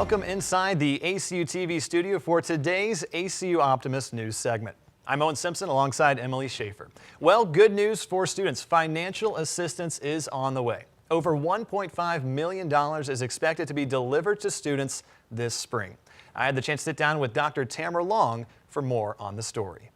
Welcome inside the ACU TV studio for today's ACU Optimist News segment. I'm Owen Simpson alongside Emily Schaefer. Well, good news for students. Financial assistance is on the way. Over $1.5 million is expected to be delivered to students this spring. I had the chance to sit down with Dr. Tamara Long for more on the story.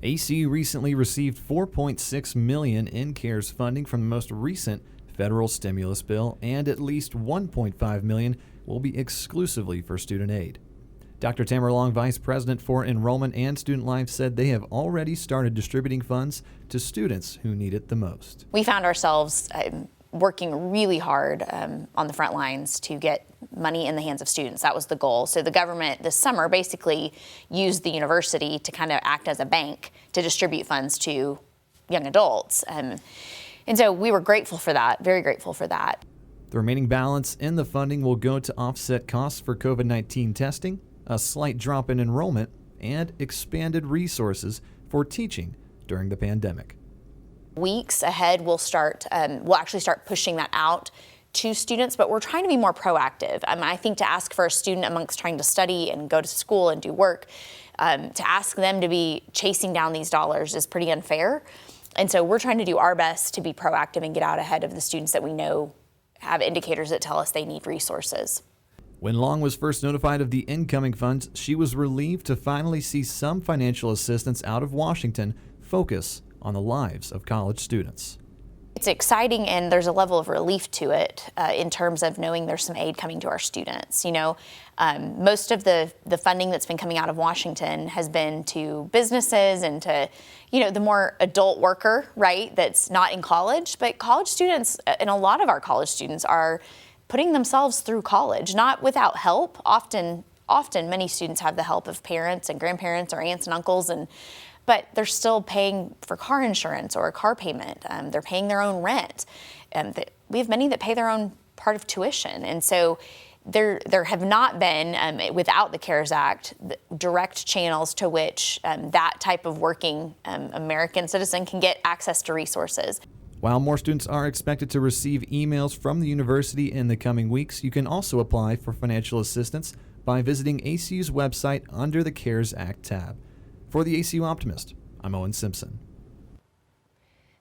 ACU recently received $4.6 million in CARES funding from the most recent federal stimulus bill, and at least $1.5 million will be exclusively for student aid. Dr. Tamara Long, Vice President for Enrollment and Student Life, said they have already started distributing funds to students who need it the most. We found ourselves working really hard on the front lines to get money in the hands of students. That was the goal. So the government this summer basically used the university to kind of act as a bank to distribute funds to young adults. And so we were grateful for that, very grateful for that. The remaining balance in the funding will go to offset costs for COVID-19 testing, a slight drop in enrollment, and expanded resources for teaching during the pandemic. Weeks ahead, we'll actually start pushing that out to students, but we're trying to be more proactive. I think to ask for a student amongst trying to study and go to school and do work, to ask them to be chasing down these dollars is pretty unfair. And so we're trying to do our best to be proactive and get out ahead of the students that we know have indicators that tell us they need resources. When Long was first notified of the incoming funds, she was relieved to finally see some financial assistance out of Washington focus on the lives of college students. It's exciting, and there's a level of relief to it in terms of knowing there's some aid coming to our students. You know, most of the funding that's been coming out of Washington has been to businesses and to, you know, the more adult worker, right, that's not in college. But college students, and a lot of our college students, are putting themselves through college, not without help. Often many students have the help of parents and grandparents or aunts and uncles, but they're still paying for car insurance or a car payment. They're paying their own rent. We have many that pay their own part of tuition. And so there have not been, without the CARES Act, direct channels to which that type of working American citizen can get access to resources. While more students are expected to receive emails from the university in the coming weeks, you can also apply for financial assistance by visiting ACU's website under the CARES Act tab. For the ACU Optimist, I'm Owen Simpson.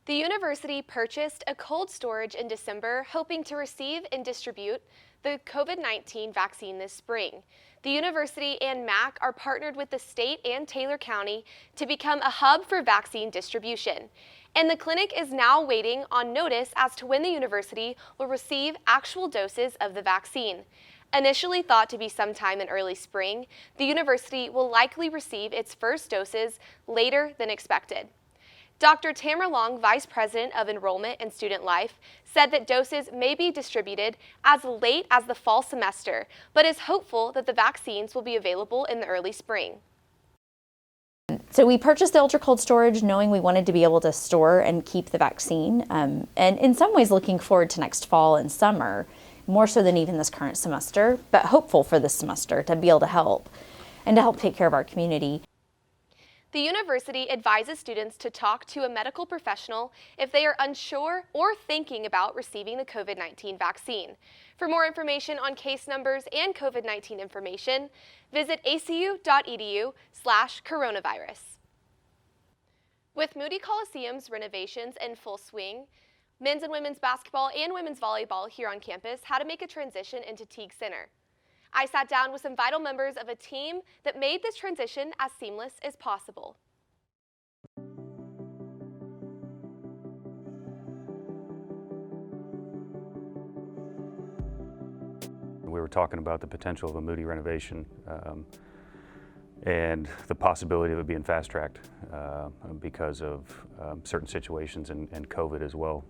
The university purchased a cold storage in December, hoping to receive and distribute the COVID-19 vaccine this spring. The university and MAC are partnered with the state and Taylor County to become a hub for vaccine distribution. And the clinic is now waiting on notice as to when the university will receive actual doses of the vaccine. Initially thought to be sometime in early spring, the university will likely receive its first doses later than expected. Dr. Tamara Long, Vice President of Enrollment and Student Life, said that doses may be distributed as late as the fall semester, but is hopeful that the vaccines will be available in the early spring. So we purchased the ultra cold storage knowing we wanted to be able to store and keep the vaccine, and in some ways looking forward to next fall and summer, more so than even this current semester, but hopeful for this semester to be able to help take care of our community. The university advises students to talk to a medical professional if they are unsure or thinking about receiving the COVID-19 vaccine. For more information on case numbers and COVID-19 information, visit acu.edu/coronavirus. With Moody Coliseum's renovations in full swing, men's and women's basketball and women's volleyball here on campus had to make a transition into Teague Center. I sat down with some vital members of a team that made this transition as seamless as possible. We were talking about the potential of a Moody renovation and the possibility of it being fast-tracked because of certain situations and COVID as well.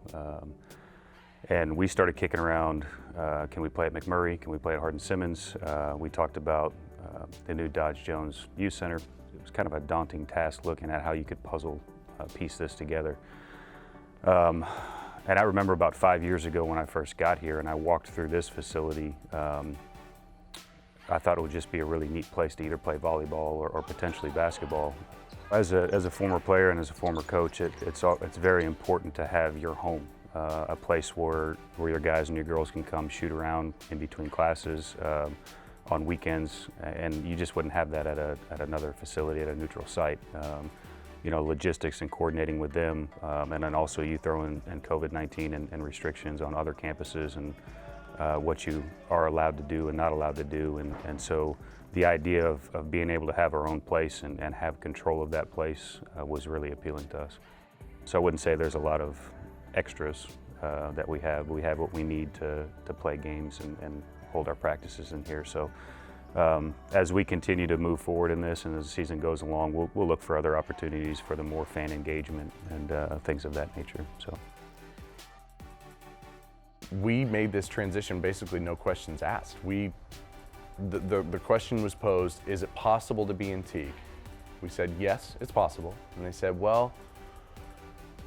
And we started kicking around, can we play at McMurray? Can we play at Hardin-Simmons? We talked about the new Dodge Jones Youth Center. It was kind of a daunting task looking at how you could piece this together. And I remember about 5 years ago when I first got here and I walked through this facility, I thought it would just be a really neat place to either play volleyball or potentially basketball. As a former player and as a former coach, it's very important to have your home. a place where your guys and your girls can come shoot around in between classes on weekends, and you just wouldn't have that at another facility, at a neutral site. You know, logistics and coordinating with them, and then also you throw in COVID-19 and restrictions on other campuses and what you are allowed to do and not allowed to do. And so the idea of being able to have our own place and have control of that place was really appealing to us. So I wouldn't say there's a lot of extras that we have. We have what we need to play games and hold our practices in here. So as we continue to move forward in this and as the season goes along, we'll look for other opportunities for the more fan engagement and things of that nature. So we made this transition basically no questions asked. The question was posed, is it possible to be in Teague? We said, yes, it's possible. And they said, well,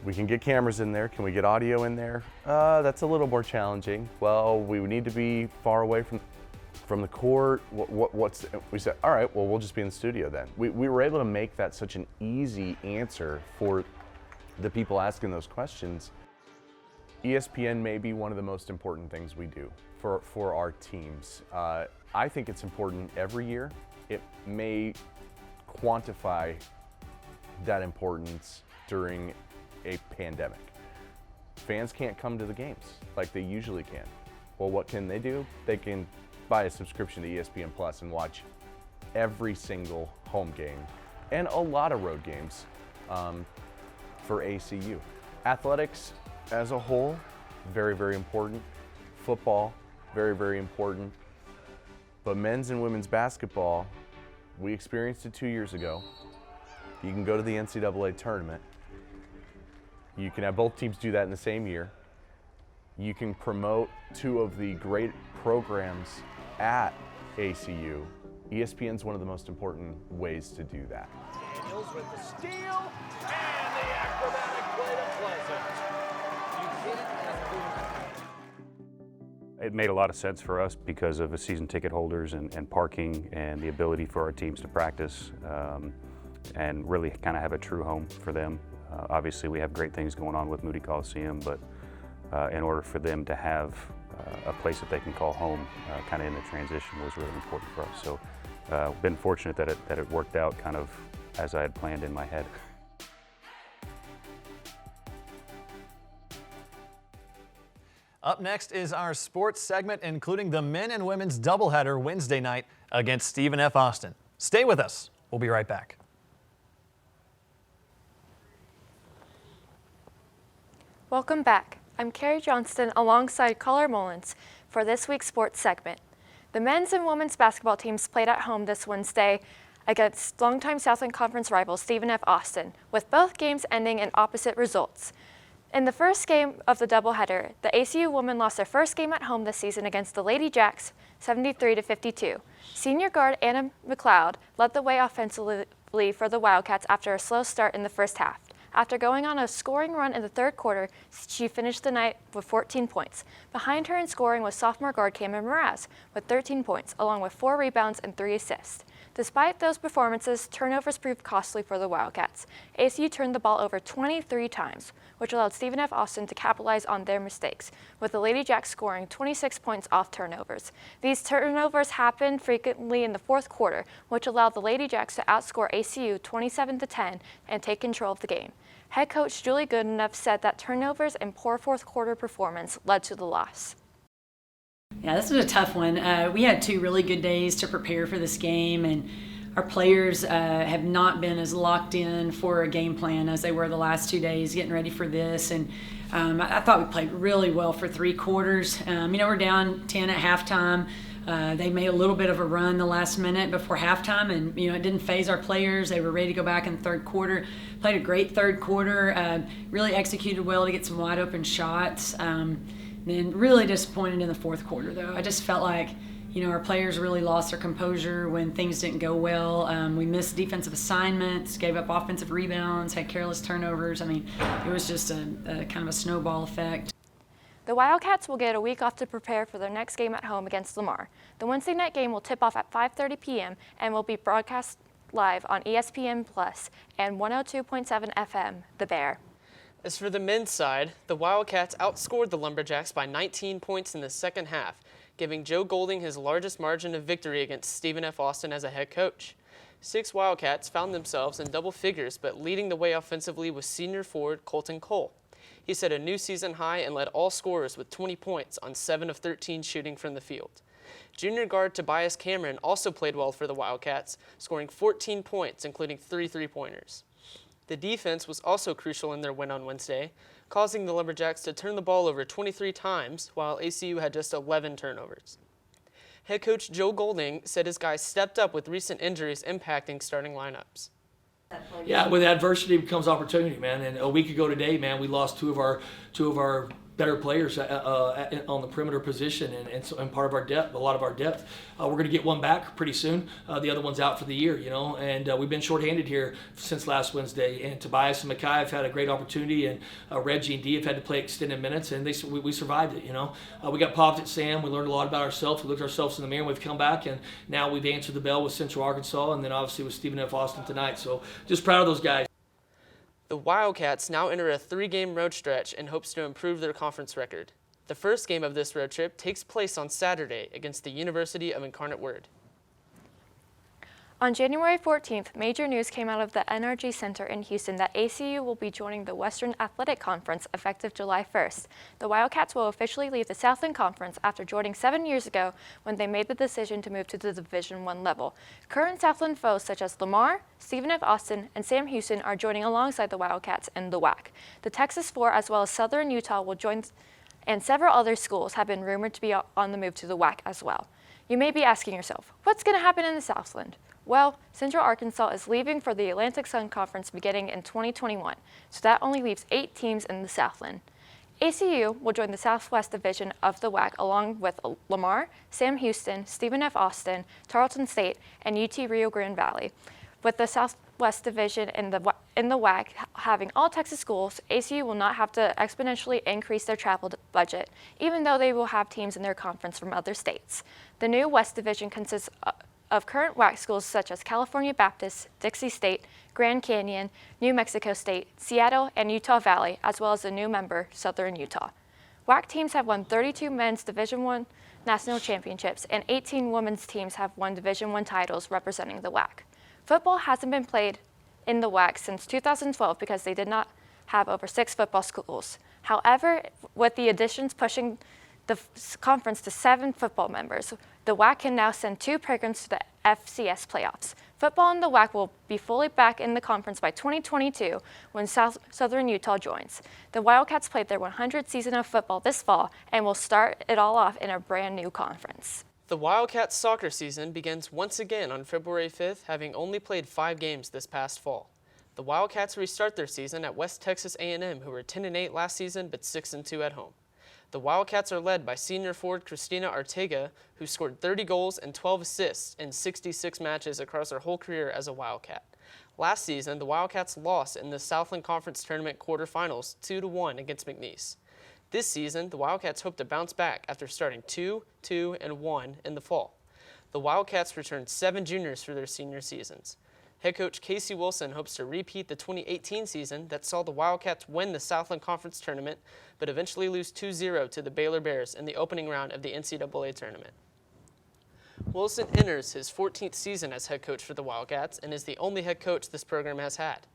we can get cameras in there. Can we get audio in there? That's a little more challenging. Well, we would need to be far away from the court. We said, all right, well, we'll just be in the studio then. We were able to make that such an easy answer for the people asking those questions. ESPN may be one of the most important things we do for our teams. I think it's important every year. It may quantify that importance during a pandemic. Fans can't come to the games like they usually can. Well, what can they do? They can buy a subscription to ESPN Plus and watch every single home game and a lot of road games for ACU. Athletics as a whole, very, very important. Football, very, very important. But men's and women's basketball, we experienced it 2 years ago. You can go to the NCAA tournament. You can have both teams do that in the same year. You can promote two of the great programs at ACU. ESPN's one of the most important ways to do that. Daniels with the steal and the acrobatic play to Pleasant. it made a lot of sense for us because of the season ticket holders and parking and the ability for our teams to practice and really kind of have a true home for them. Obviously, we have great things going on with Moody Coliseum, but in order for them to have a place that they can call home kind of in the transition was really important for us. So been fortunate that it worked out kind of as I had planned in my head. Up next is our sports segment, including the men and women's doubleheader Wednesday night against Stephen F. Austin. Stay with us. We'll be right back. Welcome back. I'm Carrie Johnston alongside Caller Mullins for this week's sports segment. The men's and women's basketball teams played at home this Wednesday against longtime Southland Conference rival Stephen F. Austin, with both games ending in opposite results. In the first game of the doubleheader, the ACU women lost their first game at home this season against the Lady Jacks, 73-52. Senior guard Anna McLeod led the way offensively for the Wildcats after a slow start in the first half. After going on a scoring run in the third quarter, she finished the night with 14 points. Behind her in scoring was sophomore guard Cameron Mraz with 13 points, along with 4 rebounds and 3 assists. Despite those performances, turnovers proved costly for the Wildcats. ACU turned the ball over 23 times, which allowed Stephen F. Austin to capitalize on their mistakes, with the Lady Jacks scoring 26 points off turnovers. These turnovers happened frequently in the fourth quarter, which allowed the Lady Jacks to outscore ACU 27-10 and take control of the game. Head coach Julie Goodenough said that turnovers and poor fourth quarter performance led to the loss. Yeah, this was a tough one. We had 2 really good days to prepare for this game, and our players have not been as locked in for a game plan as they were the last 2 days getting ready for this. And I thought we played really well for 3 quarters. We're down 10 at halftime. They made a little bit of a run the last minute before halftime, and it didn't faze our players. They were ready to go back in the third quarter. Played a great third quarter. Really executed well to get some wide open shots. Then really disappointed in the fourth quarter, though. I just felt like, our players really lost their composure when things didn't go well. We missed defensive assignments, gave up offensive rebounds, had careless turnovers. It was just a kind of a snowball effect. The Wildcats will get a week off to prepare for their next game at home against Lamar. The Wednesday night game will tip off at 5:30 p.m. and will be broadcast live on ESPN Plus and 102.7 FM, The Bear. As for the men's side, the Wildcats outscored the Lumberjacks by 19 points in the second half, giving Joe Golding his largest margin of victory against Stephen F. Austin as a head coach. 6 Wildcats found themselves in double figures, but leading the way offensively was senior forward Colton Cole. He set a new season high and led all scorers with 20 points on 7 of 13 shooting from the field. Junior guard Tobias Cameron also played well for the Wildcats, scoring 14 points, including 3 three-pointers. The defense was also crucial in their win on Wednesday, causing the Lumberjacks to turn the ball over 23 times, while ACU had just 11 turnovers. Head coach Joe Golding said his guys stepped up with recent injuries impacting starting lineups. Yeah, with adversity becomes opportunity, man. And a week ago today, man, we lost two of our better players on the perimeter position and part of our depth, a lot of our depth. We're going to get one back pretty soon. The other one's out for the year, and we've been shorthanded here since last Wednesday. And Tobias and Mackay have had a great opportunity, and Reggie and Dee have had to play extended minutes, and we survived it, We got popped at Sam. We learned a lot about ourselves. We looked ourselves in the mirror, and we've come back, and now we've answered the bell with Central Arkansas, and then obviously with Stephen F. Austin tonight. So just proud of those guys. The Wildcats now enter a 3-game road stretch in hopes to improve their conference record. The first game of this road trip takes place on Saturday against the University of Incarnate Word. On January 14th, major news came out of the NRG Center in Houston that ACU will be joining the Western Athletic Conference effective July 1st. The Wildcats will officially leave the Southland Conference after joining 7 years ago when they made the decision to move to the Division I level. Current Southland foes such as Lamar, Stephen F. Austin, and Sam Houston are joining alongside the Wildcats in the WAC. The Texas Four as well as Southern Utah will join, and several other schools have been rumored to be on the move to the WAC as well. You may be asking yourself, what's going to happen in the Southland? Well, Central Arkansas is leaving for the Atlantic Sun Conference beginning in 2021, so that only leaves 8 teams in the Southland. ACU will join the Southwest Division of the WAC along with Lamar, Sam Houston, Stephen F. Austin, Tarleton State, and UT Rio Grande Valley. With the Southwest Division in the WAC having all Texas schools, ACU will not have to exponentially increase their travel budget, even though they will have teams in their conference from other states. The new West Division consists of current WAC schools such as California Baptist, Dixie State, Grand Canyon, New Mexico State, Seattle, and Utah Valley, as well as the new member, Southern Utah. WAC teams have won 32 men's Division I national championships, and 18 women's teams have won Division I titles representing the WAC. Football hasn't been played in the WAC since 2012 because they did not have over 6 football schools. However, with the additions pushing the conference to 7 football members, the WAC can now send 2 programs to the FCS playoffs. Football in the WAC will be fully back in the conference by 2022 when Southern Utah joins. The Wildcats played their 100th season of football this fall and will start it all off in a brand new conference. The Wildcats soccer season begins once again on February 5th, having only played 5 games this past fall. The Wildcats restart their season at West Texas A&M, who were 10-8 last season but 6-2 at home. The Wildcats are led by senior forward Christina Arteaga, who scored 30 goals and 12 assists in 66 matches across her whole career as a Wildcat. Last season, the Wildcats lost in the Southland Conference Tournament quarterfinals 2-1 against McNeese. This season, the Wildcats hope to bounce back after starting 2-2-1 in the fall. The Wildcats returned 7 juniors for their senior seasons. Head coach Casey Wilson hopes to repeat the 2018 season that saw the Wildcats win the Southland Conference Tournament, but eventually lose 2-0 to the Baylor Bears in the opening round of the NCAA tournament. Wilson enters his 14th season as head coach for the Wildcats and is the only head coach this program has had.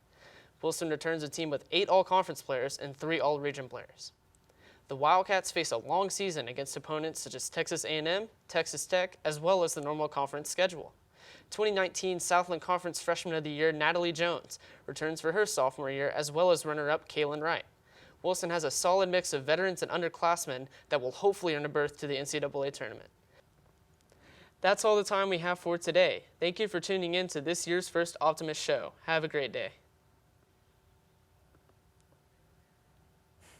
Wilson returns a team with 8 all-conference players and 3 all-region players. The Wildcats face a long season against opponents such as Texas A&M, Texas Tech, as well as the normal conference schedule. 2019 Southland Conference Freshman of the Year Natalie Jones returns for her sophomore year, as well as runner-up Kaylin Wright. Wilson has a solid mix of veterans and underclassmen that will hopefully earn a berth to the NCAA tournament. That's all the time we have for today. Thank you for tuning in to this year's first Optimist Show. Have a great day.